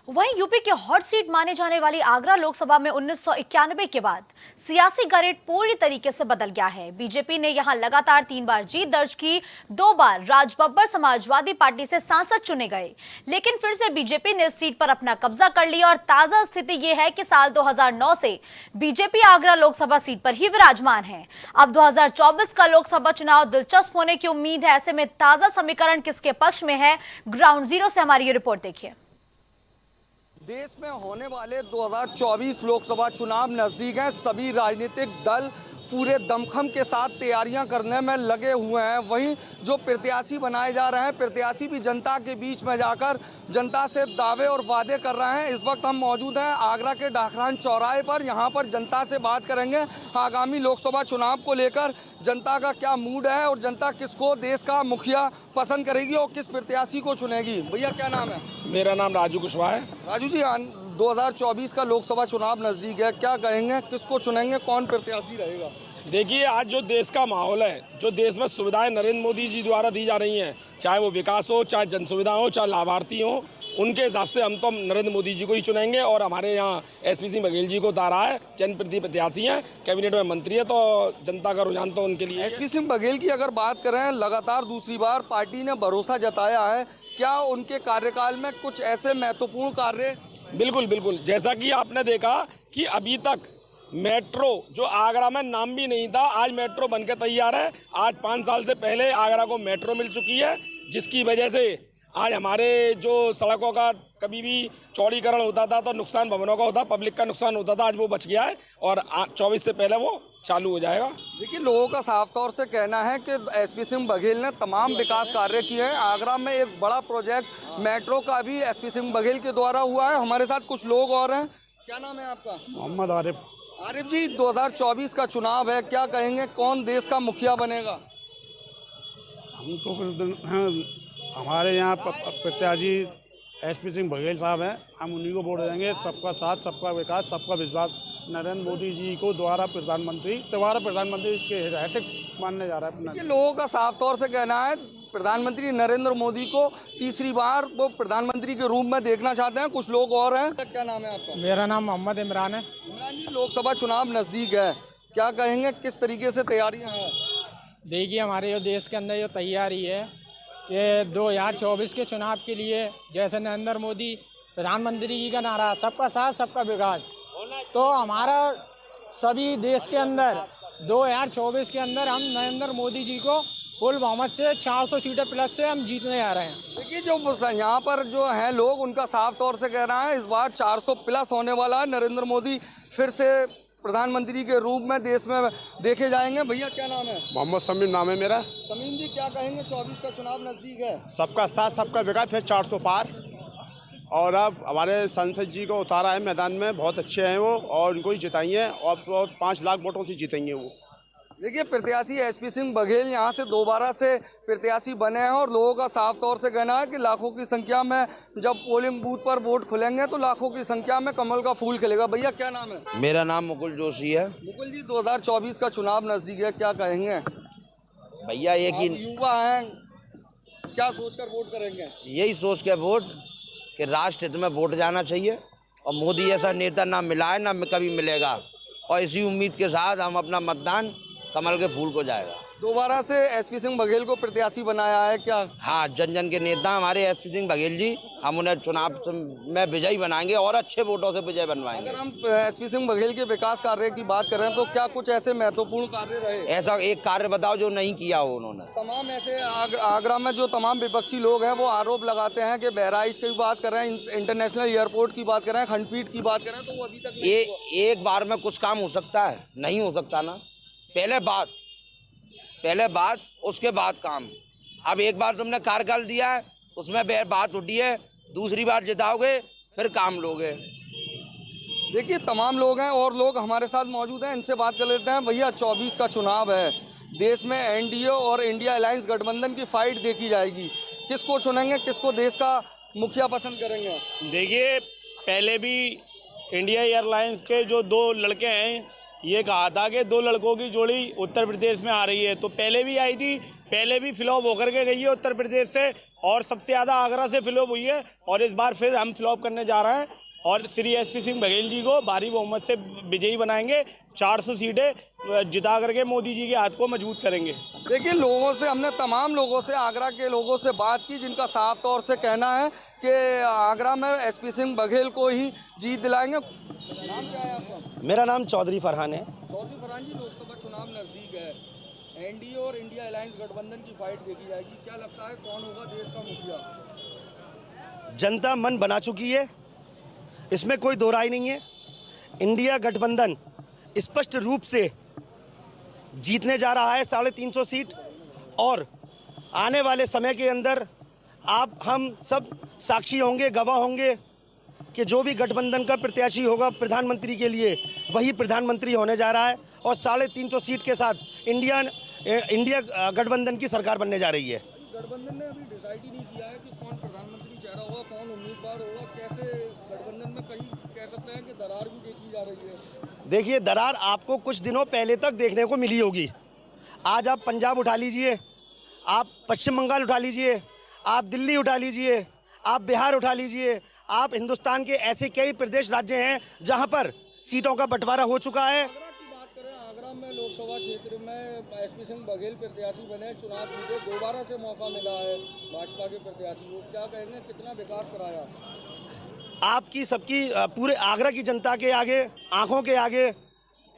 वहीं यूपी के hot seat माने जाने वाली आगरा लोकसभा में 1991 के बाद सियासी गरिड पूरी तरीके से बदल गया है। बीजेपी ने यहां लगातार 3 बार जीत दर्ज की। 2 बार राज बब्बर समाजवादी पार्टी से सांसद चुने गए, लेकिन फिर से बीजेपी ने इस सीट पर अपना कब्जा कर लिया और ताजा स्थिति यह है कि साल 2009 से बीजेपी आगरा लोकसभा सीट पर ही विराजमान है। अब 2024 का लोकसभा चुनाव दिलचस्प होने की उम्मीद है। ऐसे में ताजा समीकरण किसके पक्ष में है, ग्राउंड जीरो से हमारी ये रिपोर्ट देखिए। देश में होने वाले 2024 लोकसभा चुनाव नजदीक हैं। सभी राजनीतिक दल पूरे दमखम के साथ तैयारियां करने में लगे हुए हैं। वहीं जो प्रत्याशी बनाए जा रहे हैं, प्रत्याशी भी जनता के बीच में जाकर जनता से दावे और वादे कर रहे हैं। इस वक्त हम मौजूद हैं आगरा के डाकरान चौराहे पर। यहां पर जनता से बात करेंगे आगामी लोकसभा चुनाव को लेकर जनता का क्या मूड है और जनता किसको देश का मुखिया पसंद करेगी और किस प्रत्याशी को चुनेगी। भैया क्या नाम है? मेरा नाम राजू कुशवाहा है। राजू जी, 2024 का लोकसभा चुनाव नजदीक है, क्या कहेंगे, किसको चुनेंगे, कौन प्रत्याशी रहेगा? देखिए, आज जो देश का माहौल है, जो देश में सुविधाएं नरेंद्र मोदी जी द्वारा दी जा रही हैं, चाहे वो विकास हो, चाहे जन सुविधा हो, चाहे लाभार्थी हो, उनके हिसाब से हम तो नरेंद्र मोदी जी को ही चुनेंगे। और हमारे यहाँ एसपी सिंह बघेल जी को उतारा है, जनप्रतिनिधि प्रत्याशी हैं, कैबिनेट में मंत्री है, तो जनता का रुझान तो उनके लिए। एसपी सिंह बघेल की अगर बात करें, लगातार दूसरी बार पार्टी ने भरोसा जताया है, क्या उनके कार्यकाल में कुछ ऐसे महत्वपूर्ण कार्य? बिल्कुल बिल्कुल, जैसा कि आपने देखा कि अभी तक मेट्रो जो आगरा में नाम भी नहीं था, आज मेट्रो बनकर तैयार है। आज 5 साल से पहले आगरा को मेट्रो मिल चुकी है, जिसकी वजह से आज हमारे जो सड़कों का कभी भी चौड़ीकरण होता था तो नुकसान भवनों का होता, पब्लिक का नुकसान होता था, आज वो बच गया है और 24 से पहले वो चालू हो जाएगा। देखिए, लोगों का साफ तौर से कहना है कि एसपी सिंह बघेल ने तमाम विकास कार्य किए हैं। आगरा में एक बड़ा प्रोजेक्ट मेट्रो का भी एसपी सिंह बघेल के द्वारा हुआ है। हमारे साथ कुछ लोग और हैं। क्या नाम है आपका? मोहम्मद आरिफ। आरिफ जी, 2024 का चुनाव है, क्या कहेंगे, कौन देश का मुखिया बनेगा? हमको हमारे यहाँ प्रत्याशी एसपी सिंह बघेल साहब हैं, हम उन्हीं को वोट देंगे। सबका साथ, सबका विकास, सबका विश्वास। नरेंद्र मोदी जी को दोबारा प्रधानमंत्री के हैट्रिक मानने जा रहा है। ये लोगों का साफ तौर से कहना है प्रधानमंत्री नरेंद्र मोदी को तीसरी बार वो प्रधानमंत्री के रूप में देखना चाहते हैं। कुछ लोग और हैं। क्या नाम है आपका? मेरा नाम मोहम्मद इमरान है। इमरान जी, लोकसभा चुनाव नजदीक है, क्या कहेंगे, किस तरीके से तैयारियां हैं? देखिए, हमारे जो देश के अंदर जो तैयारी है कि 2024 के चुनाव के लिए जैसे नरेंद्र मोदी प्रधानमंत्री जी का नारा सबका साथ सबका विकास, तो हमारा सभी देश के अंदर 2024 के अंदर हम नरेंद्र मोदी जी को फुल बहुमत से 400 सीटें प्लस से हम जीतने जा रहे हैं। देखिए, जो यहाँ पर जो हैं लोग, उनका साफ तौर से कहना है इस बार 400 प्लस होने वाला है। नरेंद्र मोदी फिर से प्रधानमंत्री के रूप में देश में देखे जाएंगे। भैया क्या नाम है? मोहम्मद समीम नाम है मेरा। समीम जी, क्या कहेंगे, 24 का चुनाव नजदीक है, सबका साथ, सबका विकास, फिर 400 पार। और अब हमारे सांसद जी को उतारा है मैदान में, बहुत अच्छे हैं वो, और उनको ही जिताइए और 5 लाख वोटों से जीतेंगे वो। देखिए, प्रत्याशी एसपी सिंह बघेल यहाँ से दोबारा से प्रत्याशी बने हैं और लोगों का साफ तौर से कहना है कि लाखों की संख्या में जब पोलिंग बूथ पर वोट खुलेंगे तो लाखों की संख्या में कमल का फूल खिलेगा। भैया क्या नाम है? मेरा नाम मुकुल जोशी है। मुकुल जी, 2024 का चुनाव नजदीक है, क्या कहेंगे? भैया एक ही युवा हैं, क्या सोचकर वोट करेंगे? यही सोच के वोट कि राष्ट्र हित में वोट जाना चाहिए और मोदी ऐसा नेता ना मिला है ना कभी मिलेगा, और इसी उम्मीद के साथ हम अपना मतदान कमल के फूल को जाएगा। दोबारा से एसपी सिंह बघेल को प्रत्याशी बनाया है क्या? हाँ, जन जन के नेता हमारे एसपी सिंह बघेल जी, हम उन्हें चुनाव में विजयी बनाएंगे और अच्छे वोटों से विजय बनवाएंगे। अगर हम एसपी सिंह बघेल के विकास कार्य की बात करें तो क्या कुछ ऐसे महत्वपूर्ण कार्य रहे? ऐसा एक कार्य बताओ जो नहीं किया हो उन्होंने। तमाम ऐसे आगरा में जो तमाम विपक्षी लोग हैं वो आरोप लगाते हैं कि बहराइच की बात करें, इंटरनेशनल एयरपोर्ट की बात करें, खंडपीठ की बात करें, तो वो अभी तक एक बार में कुछ काम हो सकता है? नहीं हो सकता ना। पहले बात उसके बाद काम। अब एक बार तुमने कार्यकाल दिया है, उसमें बात उठी है, दूसरी बार जिताओगे फिर काम लोगे। देखिए, तमाम लोग हैं और लोग हमारे साथ मौजूद हैं, इनसे बात कर लेते हैं। भैया, 24 का चुनाव है, देश में एनडीए और इंडिया अलायंस गठबंधन की फाइट देखी जाएगी, किसको चुनेंगे, किसको देश का मुखिया पसंद करेंगे? देखिए, पहले भी इंडिया एयरलाइंस के जो 2 लड़के हैं, ये कहा था कि 2 लड़कों की जोड़ी उत्तर प्रदेश में आ रही है, तो पहले भी आई थी, पहले भी फ्लॉप होकर के गई है उत्तर प्रदेश से, और सबसे ज़्यादा आगरा से फ्लॉप हुई है, और इस बार फिर हम फ्लॉप करने जा रहे हैं और श्री एसपी सिंह बघेल जी को भारी बहुमत से विजयी बनाएंगे। 400 सीटें जिता करके मोदी जी के हाथ को मजबूत करेंगे। देखिए, लोगों से हमने तमाम लोगों से, आगरा के लोगों से बात की, जिनका साफ तौर से कहना है कि आगरा में एसपी सिंह बघेल को ही जीत दिलाएंगे। नाम क्या है आपका? मेरा नाम चौधरी फरहान है। चौधरी फरहान जी, लोकसभा चुनाव नजदीक है, एनडीए और इंडिया अलायंस गठबंधन की फाइट देखी जाएगी, क्या लगता है कौन होगा देश का मुखिया? जनता मन बना चुकी है, इसमें कोई दो राय नहीं है। इंडिया गठबंधन स्पष्ट रूप से जीतने जा रहा है 350 सीट, और आने वाले समय के अंदर आप हम सब साक्षी होंगे, गवाह होंगे कि जो भी गठबंधन का प्रत्याशी होगा प्रधानमंत्री के लिए, वही प्रधानमंत्री होने जा रहा है, और 350 सीट के साथ इंडिया गठबंधन की सरकार बनने जा रही है। गठबंधन ने अभी डिसाइड ही नहीं किया है कि कौन प्रधानमंत्री चेहरा होगा, कौन उम्मीदवार होगा। कैसे गठबंधन में कहीं कह सकते हैं कि दरार भी देखी जा रही है? देखिए, दरार आपको कुछ दिनों पहले तक देखने को मिली होगी। आज आप पंजाब उठा लीजिए, आप पश्चिम बंगाल उठा लीजिए, आप दिल्ली उठा लीजिए, आप बिहार उठा लीजिए, आप हिंदुस्तान के ऐसे कई प्रदेश राज्य हैं जहां पर सीटों का बंटवारा हो चुका है। आगरा की बात करें, आगरा में लोकसभा क्षेत्र में एसपी सिंह बघेल प्रत्याशी बने, चुनाव जीते, दोबारा से मौका मिला है भाजपा के प्रत्याशी को, क्या कहेंगे, कितना विकास कराया? आपकी सबकी पूरे आगरा की जनता के आगे, आंखों के आगे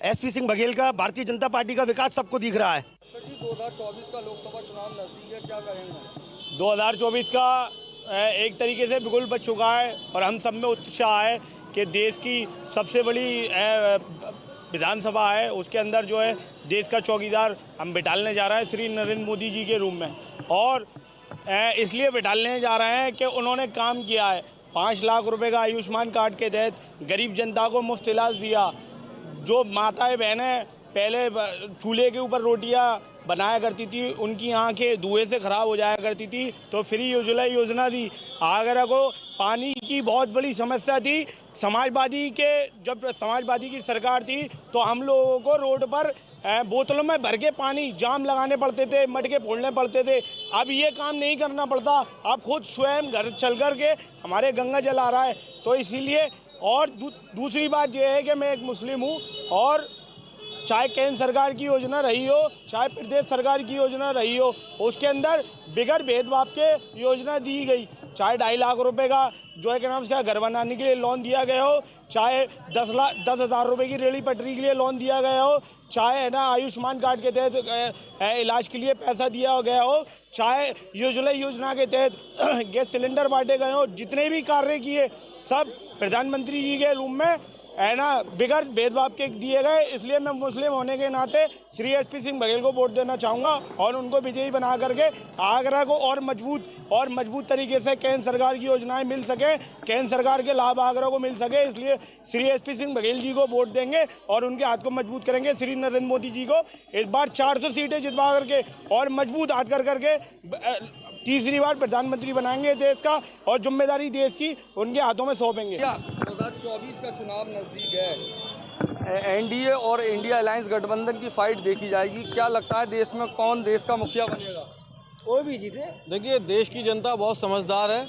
एसपी सिंह बघेल का, भारतीय जनता पार्टी का विकास सबको दिख रहा है। 2024 का लोकसभा चुनाव नजदीक है, क्या कहेंगे? 2024 का एक तरीके से बिगुल बच चुका है, और हम सब में उत्साह है कि देश की सबसे बड़ी विधानसभा है, उसके अंदर जो है देश का चौकीदार हम बिठालने जा रहे हैं श्री नरेंद्र मोदी जी के रूम में। और इसलिए बिठालने जा रहे हैं कि उन्होंने काम किया है। 5 लाख रुपए का आयुष्मान कार्ड के तहत गरीब जनता को मुफ्त इलाज दिया। जो माताएं बहनें पहले चूल्हे के ऊपर रोटियां बनाया करती थी, उनकी आंखें धुएं से ख़राब हो जाया करती थी, तो फ्री उज्ज्वला योजना दी। आगरा को पानी की बहुत बड़ी समस्या थी। जब समाजवादी की सरकार थी तो हम लोगों को रोड पर बोतलों में भर के पानी जाम लगाने पड़ते थे, मटके फोड़ने पड़ते थे। अब ये काम नहीं करना पड़ता, अब खुद स्वयं घर चल कर के हमारे गंगा जल आ रहा है। तो इसीलिए, और दूसरी बात यह है कि मैं एक मुस्लिम हूँ, और चाहे केंद्र सरकार की योजना रही हो, चाहे प्रदेश सरकार की योजना रही हो, उसके अंदर बिगैर भेदभाव के योजना दी गई। चाहे 2.5 लाख रुपए का जो है क्या नाम उसका घर बनाने के लिए लोन दिया गया हो, चाहे 10,000 रुपये की रेहड़ी पटरी के लिए लोन दिया गया हो, चाहे है ना आयुष्मान कार्ड के तहत इलाज के लिए पैसा दिया गया हो, चाहे उज्ज्वला योजना के तहत गैस सिलेंडर बांटे गए हो, जितने भी कार्य किए सब प्रधानमंत्री जी के रूम में है ना बिगैर भेदभाव के दिए गए। इसलिए मैं मुस्लिम होने के नाते श्री एसपी सिंह बघेल को वोट देना चाहूँगा, और उनको विजयी बना करके आगरा को और मजबूत तरीके से केंद्र सरकार की योजनाएं मिल सके, केंद्र सरकार के लाभ आगरा को मिल सके। इसलिए श्री एसपी सिंह बघेल जी को वोट देंगे और उनके हाथ को मजबूत करेंगे। श्री नरेंद्र मोदी जी को इस बार 400 सीटें जितवा करके और मजबूत हाथ करके तीसरी बार प्रधानमंत्री बनाएंगे देश का, और जिम्मेदारी देश की उनके हाथों में सौंपेंगे। 2024 का चुनाव नजदीक है, एनडीए और इंडिया अलायंस गठबंधन की फाइट देखी जाएगी, क्या लगता है देश में कौन देश का मुखिया बनेगा? कोई भी जीते। देखिए, देश की जनता बहुत समझदार है,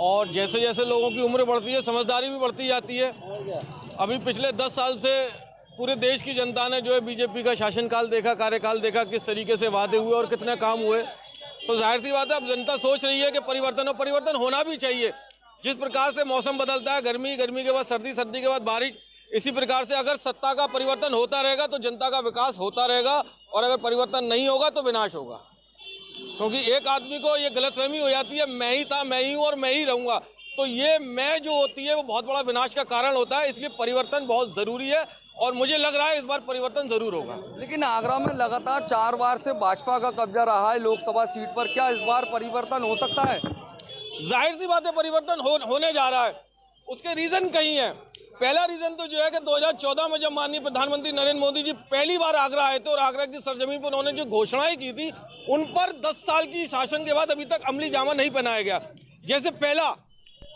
और जैसे जैसे लोगों की उम्र बढ़ती है समझदारी भी बढ़ती जाती है। अभी पिछले 10 साल से पूरे देश की जनता ने जो है बीजेपी का शासनकाल देखा, कार्यकाल देखा, किस तरीके से वादे हुए और कितने काम हुए। तो जाहिर सी बात है, अब जनता सोच रही है कि परिवर्तन होना भी चाहिए। जिस प्रकार से मौसम बदलता है, गर्मी के बाद सर्दी, सर्दी के बाद बारिश, इसी प्रकार से अगर सत्ता का परिवर्तन होता रहेगा तो जनता का विकास होता रहेगा, और अगर परिवर्तन नहीं होगा तो विनाश होगा। क्योंकि एक आदमी को ये गलतफहमी हो जाती है, मैं ही था, मैं ही हूँ और मैं ही रहूँगा, तो ये मैं जो होती है वो बहुत बड़ा विनाश का कारण होता है। इसलिए परिवर्तन बहुत ज़रूरी है, और मुझे लग रहा है इस बार परिवर्तन जरूर होगा। लेकिन आगरा में लगातार 4 बार से भाजपा का कब्जा रहा है लोकसभा सीट पर, क्या इस बार परिवर्तन हो सकता है? जाहिर सी बात है परिवर्तन होने जा रहा है। उसके रीज़न कई हैं। पहला रीज़न तो जो है कि 2014 में जब माननीय प्रधानमंत्री नरेंद्र मोदी जी पहली बार आगरा आए थे, और आगरा की सरजमीन पर उन्होंने जो घोषणाएं की थी, उन पर 10 साल की शासन के बाद अभी तक अमली जामा नहीं पहनाया गया। जैसे पहला,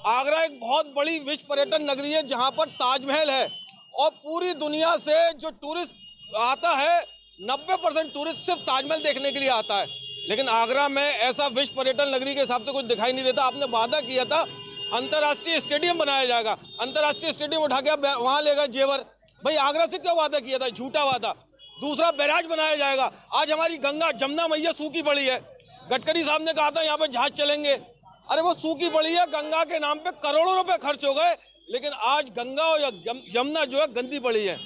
आगरा एक बहुत बड़ी विश्व पर्यटन नगरी है, जहाँ पर ताजमहल है, और पूरी दुनिया से जो टूरिस्ट आता है 90% टूरिस्ट सिर्फ ताजमहल देखने के लिए आता है। लेकिन आगरा में ऐसा विश्व पर्यटन नगरी के हिसाब से कुछ दिखाई नहीं देता। आपने वादा किया था अंतर्राष्ट्रीय स्टेडियम बनाया जाएगा, अंतर्राष्ट्रीय स्टेडियम उठा के आप वहाँ लेगा जेवर। भाई आगरा से क्या वादा किया था, झूठा वादा। दूसरा बैराज बनाया जाएगा। आज हमारी गंगा जमुना मैया सूखी पड़ी है। गडकरी साहब ने कहा था यहाँ पे जहाज चलेंगे, अरे वो सूखी पड़ी है। गंगा के नाम पे करोड़ों रुपए खर्च हो गए, लेकिन आज गंगा और यमुना जो है गंदी पड़ी है।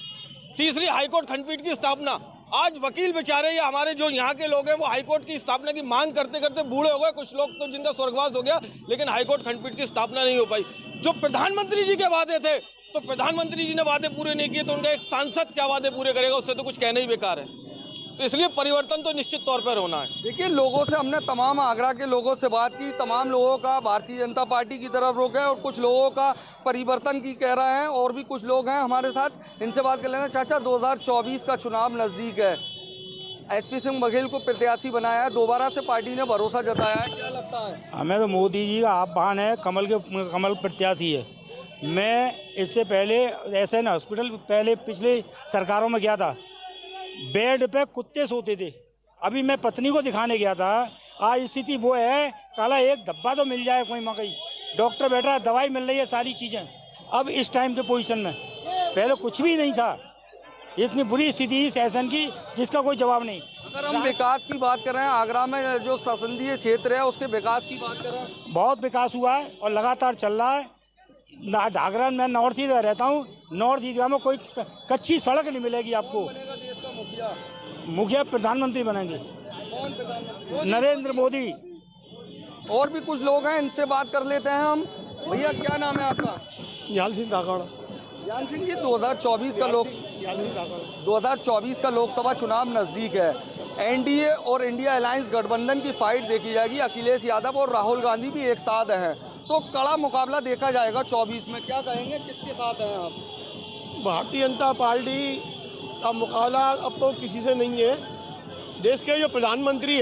तीसरी हाईकोर्ट खंडपीठ की स्थापना। आज वकील बेचारे या हमारे जो यहाँ के लोग हैं वो हाईकोर्ट की स्थापना की मांग करते करते बूढ़े हो गए। कुछ लोग तो जिनका स्वर्गवास हो गया, लेकिन हाईकोर्ट खंडपीठ की स्थापना नहीं हो पाई। जो प्रधानमंत्री जी के वादे थे, तो प्रधानमंत्री जी ने वादे पूरे नहीं किए, तो उनका एक सांसद क्या वादे पूरे करेगा? उससे तो कुछ कहना ही बेकार है। तो इसलिए परिवर्तन तो निश्चित तौर पर होना है। देखिए, लोगों से हमने तमाम आगरा के लोगों से बात की, तमाम लोगों का भारतीय जनता पार्टी की तरफ रुख है और कुछ लोगों का परिवर्तन की कह रहे हैं। और भी कुछ लोग हैं हमारे साथ, इनसे बात कर लेना। चाचा, 2024 का चुनाव नज़दीक है, एसपी सिंह बघेल को प्रत्याशी बनाया है, दोबारा से पार्टी ने भरोसा जताया है, क्या लगता है? हमें तो मोदी जी का आह्वान है, कमल प्रत्याशी है। मैं इससे पहले एसएन हॉस्पिटल पहले पिछले सरकारों में गया था, बेड पे कुत्ते सोते थे। अभी मैं पत्नी को दिखाने गया था, आज स्थिति वो है, काला एक धब्बा तो मिल जाए कोई मकई, डॉक्टर बैठा है, दवाई मिल रही है, सारी चीज़ें। अब इस टाइम के पोजीशन में पहले कुछ भी नहीं था। इतनी बुरी स्थिति इस एसएन की जिसका कोई जवाब नहीं। अगर हम विकास की बात कर रहे हैं, आगरा में जो संसदीय क्षेत्र है उसके विकास की बात कर रहे हैं, बहुत विकास हुआ है और लगातार चल रहा है। आगरा में नॉर्थ ईस्ट रहता हूँ, नॉर्थ ईस्ट में कोई कच्ची सड़क नहीं मिलेगी आपको। देश का मुखिया मुखिया प्रधानमंत्री बनेंगे, कौन प्रधानमंत्री? नरेंद्र मोदी। और भी कुछ लोग हैं, इनसे बात कर लेते हैं हम। भैया, क्या नाम है आपका? ज्ञान सिंह धाकड़। ज्ञान सिंह जी, 2024 का लोकसभा चुनाव नज़दीक है। एनडीए और इंडिया अलायंस गठबंधन की फाइट देखी जाएगी। अखिलेश यादव और राहुल गांधी भी एक साथ हैं, तो कड़ा मुकाबला देखा जाएगा 24 में। क्या कहेंगे, किसके साथ हैं आप? भारतीय जनता पार्टी का मुकाबला अब तो किसी से नहीं है। देश के जो प्रधानमंत्री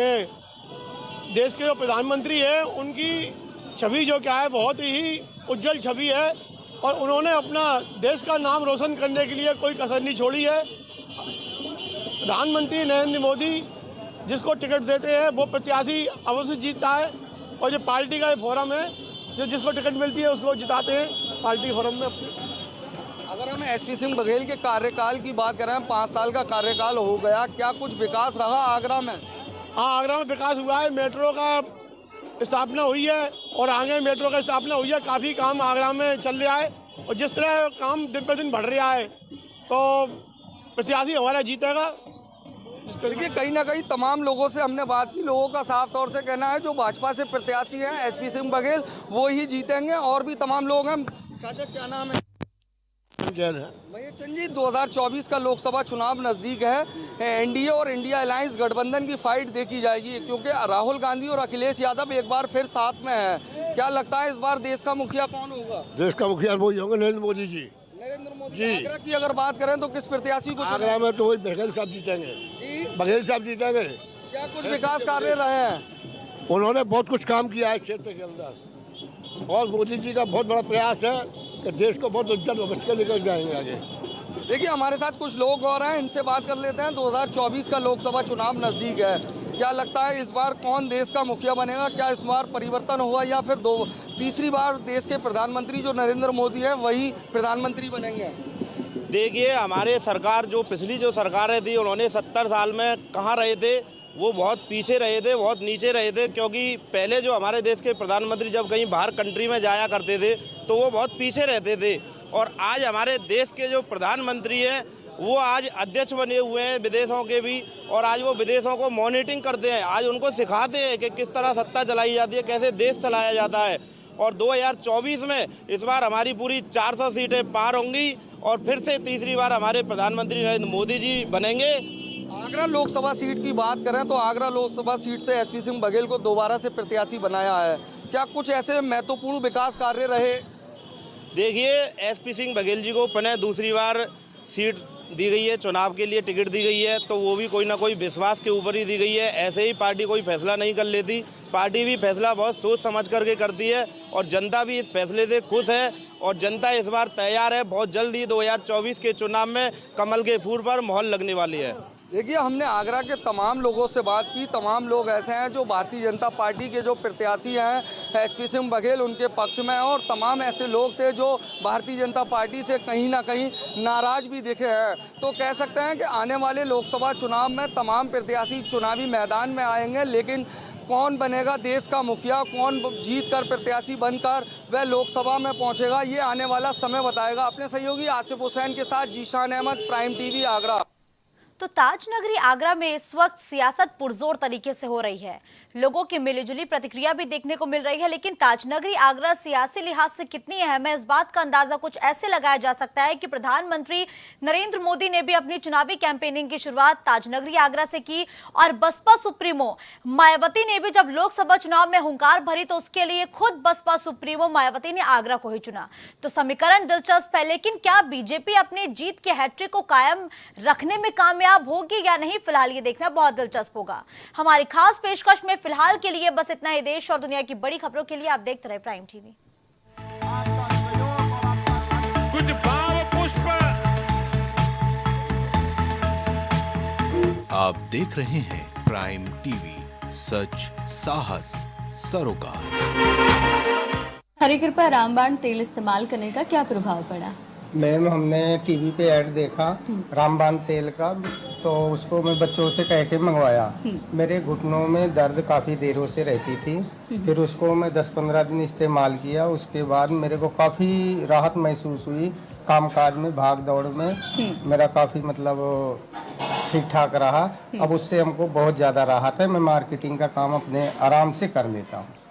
हैं उनकी छवि जो क्या है, बहुत ही उज्जवल छवि है और उन्होंने अपना देश का नाम रोशन करने के लिए कोई कसर नहीं छोड़ी है। प्रधानमंत्री नरेंद्र मोदी जिसको टिकट देते हैं वो प्रत्याशी अवश्य जीतता है, और जो पार्टी का फोरम है, जो जिसको टिकट मिलती है उसको जिताते हैं पार्टी फोरम में अपनी। अगर हम एसपी सिंह बघेल के कार्यकाल की बात करें, 5 साल का कार्यकाल हो गया, क्या कुछ विकास रहा आगरा में? हाँ, आगरा में विकास हुआ है। मेट्रो का स्थापना हुई है और आगे मेट्रो का स्थापना हुई है। काफ़ी काम आगरा में चल रहा है और जिस तरह काम दिन पर दिन बढ़ रहा है, तो प्रत्याशी हमारा जीतेगा। देखिए, कहीं ना कहीं तमाम लोगों से हमने बात की, लोगों का साफ तौर से कहना है जो भाजपा से प्रत्याशी हैं एसपी सिंह बघेल, वो ही जीतेंगे। और भी तमाम लोग हैं। चाचा, क्या नाम है? भैया चंद जी, 2024 का लोकसभा चुनाव नज़दीक है। एनडीए और इंडिया अलायंस गठबंधन की फाइट देखी जाएगी, क्योंकि राहुल गांधी और अखिलेश यादव एक बार फिर साथ में हैं। क्या लगता है इस बार देश का मुखिया कौन होगा? देश का मुखिया वही होंगे, नरेंद्र मोदी जी। नरेंद्र मोदी जी। आगरा की अगर बात करें तो किस प्रत्याशी को? आगरा में तो वही बघेल साहब जीतेंगे। बघेल साहब जीतेंगे। क्या कुछ विकास कार्य रहे हैं? उन्होंने बहुत कुछ काम किया है इस क्षेत्र के अंदर, और मोदी जी का बहुत बड़ा प्रयास है कि देश को बहुत उज्जवल भविष्य के लेकर जाएंगे आगे। देखिए, हमारे साथ कुछ लोग और हैं, इनसे बात कर लेते हैं। 2024 का लोकसभा चुनाव नज़दीक है, क्या लगता है इस बार कौन देश का मुखिया बनेगा? क्या इस बार परिवर्तन हुआ या फिर तीसरी बार देश के प्रधानमंत्री जो नरेंद्र मोदी है वही प्रधानमंत्री बनेंगे? देखिए, हमारे सरकार जो पिछली जो सरकारें थी, उन्होंने 70 साल में कहाँ रहे थे, वो बहुत पीछे रहे थे, बहुत नीचे रहे थे। क्योंकि पहले जो हमारे देश के प्रधानमंत्री जब कहीं बाहर कंट्री में जाया करते थे तो वो बहुत पीछे रहते थे, और आज हमारे देश के जो प्रधानमंत्री हैं वो आज अध्यक्ष बने हुए हैं विदेशों के भी, और आज वो विदेशों को मॉनिटरिंग करते हैं, आज उनको सिखाते हैं कि किस तरह सत्ता चलाई जाती है, कैसे देश चलाया जाता है। और 2024 में इस बार हमारी पूरी 400 सीटें पार होंगी और फिर से तीसरी बार हमारे प्रधानमंत्री नरेंद्र मोदी जी बनेंगे। आगरा लोकसभा सीट की बात करें तो आगरा लोकसभा सीट से एसपी सिंह बघेल को दोबारा से प्रत्याशी बनाया है, क्या कुछ ऐसे महत्वपूर्ण विकास कार्य रहे? देखिए, एसपी सिंह बघेल जी को पुनः दूसरी बार सीट दी गई है, चुनाव के लिए टिकट दी गई है, तो वो भी कोई ना कोई विश्वास के ऊपर ही दी गई है। ऐसे ही पार्टी कोई फैसला नहीं कर लेती, पार्टी भी फैसला बहुत सोच समझ करके करती है, और जनता भी इस फैसले से खुश है, और जनता इस बार तैयार है। बहुत जल्दी 2024 के चुनाव में कमल के फूल पर मोहर लगने वाली है। देखिए, हमने आगरा के तमाम लोगों से बात की। तमाम लोग ऐसे हैं जो भारतीय जनता पार्टी के जो प्रत्याशी हैं एसपी सिंह बघेल उनके पक्ष में हैं, और तमाम ऐसे लोग थे जो भारतीय जनता पार्टी से कहीं ना कहीं नाराज भी दिखे हैं। तो कह सकते हैं कि आने वाले लोकसभा चुनाव में तमाम प्रत्याशी चुनावी मैदान में आएंगे, लेकिन कौन बनेगा देश का मुखिया, कौन जीत कर प्रत्याशी बनकर वह लोकसभा में पहुंचेगा, ये आने वाला समय बताएगा। अपने सहयोगी आसिफ हुसैन के साथ जीशान अहमद, प्राइम टीवी, आगरा। तो ताज नगरी आगरा में इस वक्त सियासत पुरजोर तरीके से हो रही है। लोगों की मिलीजुली प्रतिक्रिया भी देखने को मिल रही है, लेकिन ताज नगरी आगरा सियासी लिहाज से कितनी अहम है, इस बात का अंदाजा कुछ ऐसे लगाया जा सकता है कि प्रधानमंत्री नरेंद्र मोदी ने भी अपनी चुनावी कैंपेनिंग की शुरुआत ताज नगरी आगरा से की, और बसपा सुप्रीमो मायावती ने भी जब लोकसभा चुनाव में हुंकार भरी तो उसके लिए खुद बसपा सुप्रीमो मायावती ने आगरा को ही चुना। तो समीकरण दिलचस्प है, लेकिन क्या बीजेपी अपनी जीत के हैट्रिक को कायम रखने में कामयाब होगी या नहीं, फिलहाल ये देखना बहुत दिलचस्प होगा। हमारी खास पेशकश में फिलहाल के लिए बस इतना ही। देश और दुनिया की बड़ी खबरों के लिए आप देखते रहे प्राइम टीवी। कुछ भाव पुष्प आप देख रहे हैं प्राइम टीवी, सच साहस सरोकार। हरी कृपा रामबाण तेल इस्तेमाल करने का क्या प्रभाव पड़ा? मैम, हमने टीवी पे ऐड देखा रामबाण तेल का, तो उसको मैं बच्चों से कह के मंगवाया। मेरे घुटनों में दर्द काफ़ी देरों से रहती थी, फिर उसको मैं 10-15 दिन इस्तेमाल किया। उसके बाद मेरे को काफ़ी राहत महसूस हुई। कामकाज में, भाग दौड़ में मेरा काफ़ी मतलब ठीक ठाक रहा। अब उससे हमको बहुत ज़्यादा राहत है। मैं मार्केटिंग का काम अपने आराम से कर लेता हूँ।